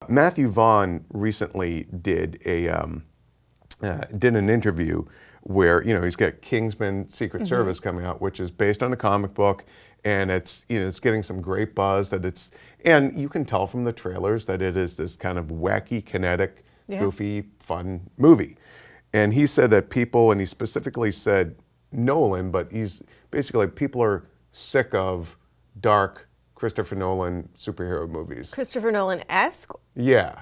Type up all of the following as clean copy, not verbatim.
Matthew Vaughn recently did an interview where, he's got Kingsman Secret Service coming out, which is based on a comic book, and it's getting some great buzz. And you can tell from the trailers that it is this kind of wacky, kinetic, goofy, fun movie. And he said that and he specifically said Nolan, but he's basically, people are sick of dark Christopher Nolan superhero movies. Christopher Nolan-esque? Yeah.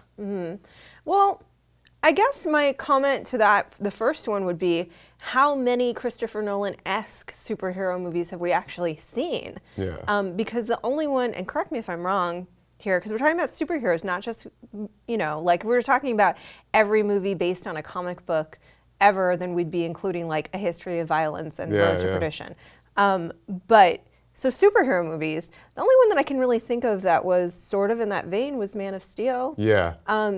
Well, I guess my comment to that, the first one would be, how many Christopher Nolan-esque superhero movies have we actually seen? Yeah. Because the only one, and correct me if I'm wrong here, because we're talking about superheroes, not just, like we were talking about every movie based on a comic book ever, then we'd be including like A History of Violence and Road to Perdition. So superhero movies, the only one that I can really think of that was sort of in that vein was Man of Steel. Yeah.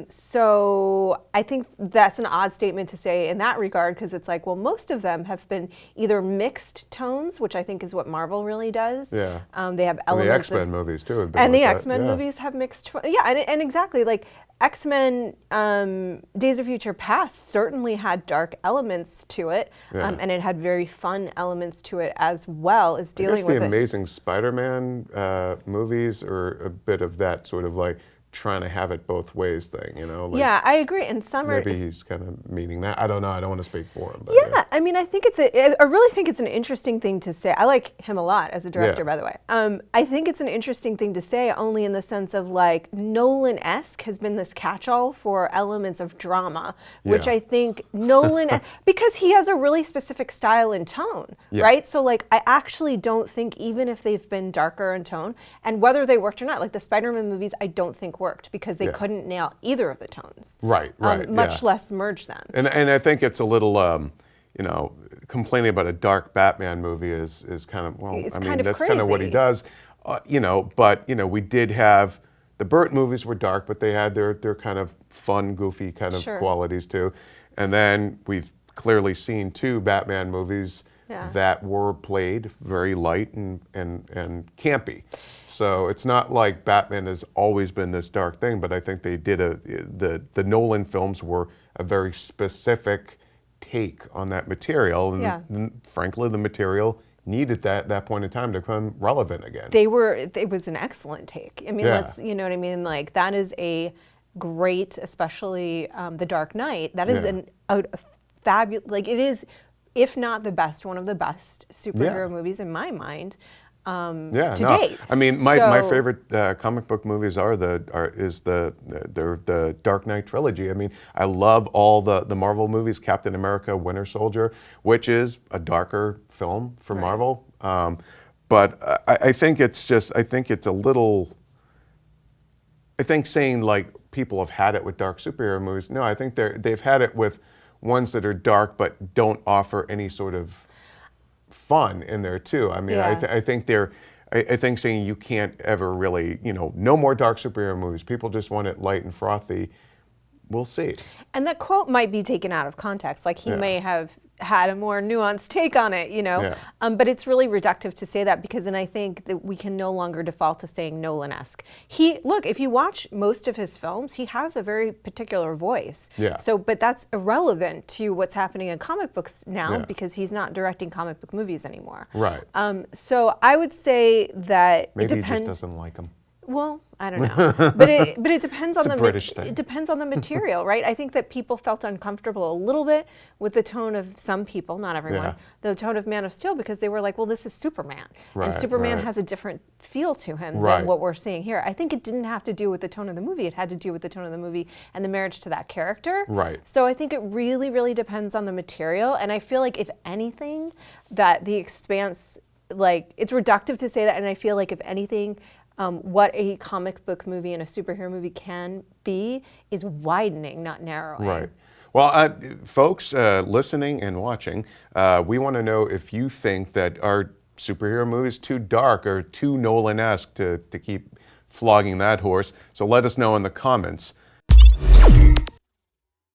So I think that's an odd statement to say in that regard, because it's like, well, most of them have been either mixed tones, which I think is what Marvel really does. Yeah. They have elements. And the X-Men movies too have been and like the that. X-Men movies have mixed. And exactly, like X-Men Days of Future Past certainly had dark elements to it, and it had very fun elements to it as well as dealing with it. The Amazing Spider-Man movies are a bit of that sort of like trying to have it both ways thing, Like yeah, I agree. And maybe he's kind of meaning that. I don't know. I don't want to speak for him. But I mean, I really think it's an interesting thing to say. I like him a lot as a director, by the way. I think it's an interesting thing to say only in the sense of like Nolan-esque has been this catch-all for elements of drama, which I think Nolan, because he has a really specific style and tone, right? So like, I actually don't think even if they've been darker in tone, and whether they worked or not, like the Spider-Man movies, I don't think worked because they couldn't nail either of the tones. Right. Much less merge them. And I think it's a little, complaining about a dark Batman movie is kind of, that's kind of what he does, but, we did have, the Burt movies were dark, but they had their kind of fun, goofy kind of qualities too. And then we've clearly seen 2 Batman movies that were played very light and campy. So it's not like Batman has always been this dark thing, but I think they did the Nolan films were a very specific take on that material, and frankly, the material needed that point in time to become relevant again. It was an excellent take. I mean, you know what I mean? Like that is a great, especially The Dark Knight. That is a fabulous, like it is, if not the best, one of the best superhero movies in my mind. To date. I mean, my favorite comic book movies are the Dark Knight trilogy. I mean, I love all the Marvel movies. Captain America, Winter Soldier, which is a darker film for Marvel. But I think it's a little. I think saying like people have had it with dark superhero movies. No, I think they've had it with ones that are dark but don't offer any sort of fun in there too. I mean, I think saying you can't ever really, no more dark superhero movies. People just want it light and frothy. We'll see. And that quote might be taken out of context. Like he may have had a more nuanced take on it, but it's really reductive to say that, because then I think that we can no longer default to saying Nolan-esque. If you watch most of his films, he has a very particular voice. So, but that's irrelevant to what's happening in comic books now because he's not directing comic book movies anymore. Right. So I would say that maybe he just doesn't like them. Well, I don't know, but it depends on the British thing. It depends on the material, right? I think that people felt uncomfortable a little bit with the tone of some people, not everyone, the tone of Man of Steel, because they were like, well, this is Superman, and Superman has a different feel to him than what we're seeing here. I think it didn't have to do with the tone of the movie; it had to do with the tone of the movie and the marriage to that character. Right. So I think it really, really depends on the material, and I feel like if anything, that The Expanse, like it's reductive to say that, and I feel like if anything. What a comic book movie and a superhero movie can be is widening, not narrowing. Right. Well, folks listening and watching, we want to know if you think that our superhero movies too dark or too Nolan-esque to keep flogging that horse. So let us know in the comments.